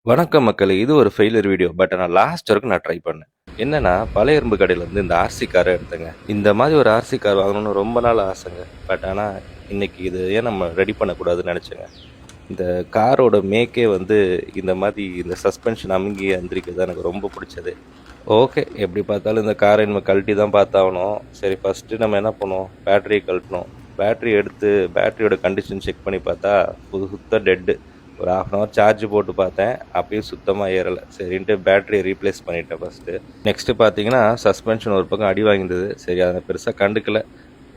வணக்கம் மக்களே! இது ஒரு ஃபெயிலியர் வீடியோ. பட் ஆனா லாஸ்ட் வரைக்கும் நான் ட்ரை பண்ணேன். என்னன்னா, பழைய இரும்பு கடையிலேருந்து இந்த ஆர்சி கார எடுத்தேங்க. இந்த மாதிரி ஒரு ஆர்சி கார் வாங்கணும்னு ரொம்ப நாள் ஆசைங்க. பட் ஆனா, இன்னைக்கு இது ஏன் நம்ம ரெடி பண்ணக்கூடாதுன்னு நெனச்சேங்க. இந்த காரோட மேக்கே இந்த மாதிரி இந்த சஸ்பென்ஷன் அமுங்கி எந்திரிக்கிறது தான் எனக்கு ரொம்ப புடிச்சது. ஓகே, எப்படி பார்த்தாலும் இந்த காரை நம்ம கழட்டி தான் பார்த்தாகணும். சரி, ஃபஸ்ட்டு நம்ம என்ன பண்ணுவோம், பேட்டரிய கழட்டணும். பேட்டரி எடுத்து பேட்டரியோட கண்டிஷன் செக் பண்ணி பார்த்தா, சுத்த டெட்டு. ஒரு 1/2 அன் ஹவர் சார்ஜ் போட்டு பார்த்தேன், அப்பயும் சுத்தமாக ஏறலை. சரின்ட்டு பேட்டரியை ரீப்ளேஸ் பண்ணிட்டேன் ஃபஸ்ட்டு. நெக்ஸ்ட்டு பார்த்தீங்கன்னா, சஸ்பென்ஷன் ஒரு பக்கம் அடி வாங்கியிருந்தது. சரி, அதை பெருசாக கண்டுக்கல.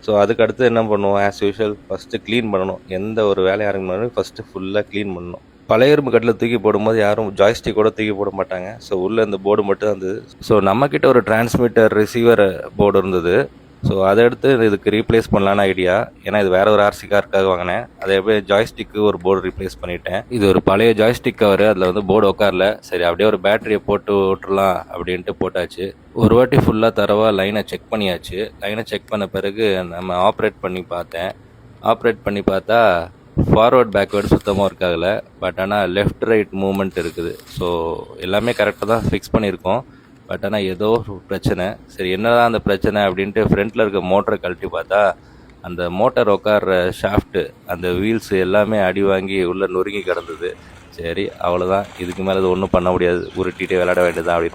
ஸோ அதுக்கு அடுத்து என்ன பண்ணுவோம், ஆஸ் யூஷுவல் ஃபஸ்ட்டு க்ளீன் பண்ணணும். எந்த ஒரு வேலையை ஆரம்பிக்கணும் ஃபஸ்ட்டு ஃபுல்லாக க்ளீன் பண்ணணும். பழைய இரும்பு கட்டில் தூக்கி போடும்போது யாரும் ஜாய்ஸ்டிக்கோட தூக்கி போட மாட்டாங்க. ஸோ உள்ளே இந்த போர்டு மட்டும் தான் இருந்தது. ஸோ நம்மக்கிட்ட ஒரு டிரான்ஸ்மிட்டர் ரிசீவர் போர்டு இருந்தது. ஸோ அதை எடுத்து இதுக்கு ரீப்ளேஸ் பண்ணலான்னு ஐடியா. ஏன்னா இது வேற ஒரு ஆர்சி காருக்காக வாங்கினேன். அதை எப்படி ஜாய்ஸ்டிக்கு ஒரு போர்டு ரீப்ளேஸ் பண்ணிட்டேன். இது ஒரு பழைய ஜாய்ஸ்டிக் கவர், அதில் போர்டு உட்காரல. சரி, அப்படியே ஒரு பேட்டரியை போட்டு விட்டுறலாம் அப்படின்ட்டு போட்டாச்சு. ஒரு வாட்டி ஃபுல்லாக தரவாக லைனை செக் பண்ணியாச்சு. லைனை செக் பண்ண பிறகு நம்ம ஆப்ரேட் பண்ணி பார்த்தேன். ஆப்ரேட் பண்ணி பார்த்தா ஃபார்வர்ட் பேக்வேர்டு சுத்தமாக ஒர்க் ஆகலை. பட் ஆனால் லெஃப்ட் ரைட் மூவ்மெண்ட் இருக்குது. ஸோ எல்லாமே கரெக்டாக தான் ஃபிக்ஸ் பண்ணியிருக்கோம். பட் ஆனால் ஏதோ ஒரு பிரச்சனை. சரி, என்னதான் அந்த பிரச்சனை அப்படின்ட்டு ஃப்ரண்ட்டில் இருக்க மோட்டரை கழட்டி பார்த்தா, அந்த மோட்டார் உட்கார்ற ஷாஃப்ட்டு, அந்த வீல்ஸு எல்லாமே அடி வாங்கி உள்ளே நொறுங்கி கிடந்தது. சரி, அவ்வளோதான், இதுக்கு மேலே இது ஒன்றும் பண்ண முடியாது, உருட்டிகிட்டே விளையாட வேண்டியதான் அப்படின்னு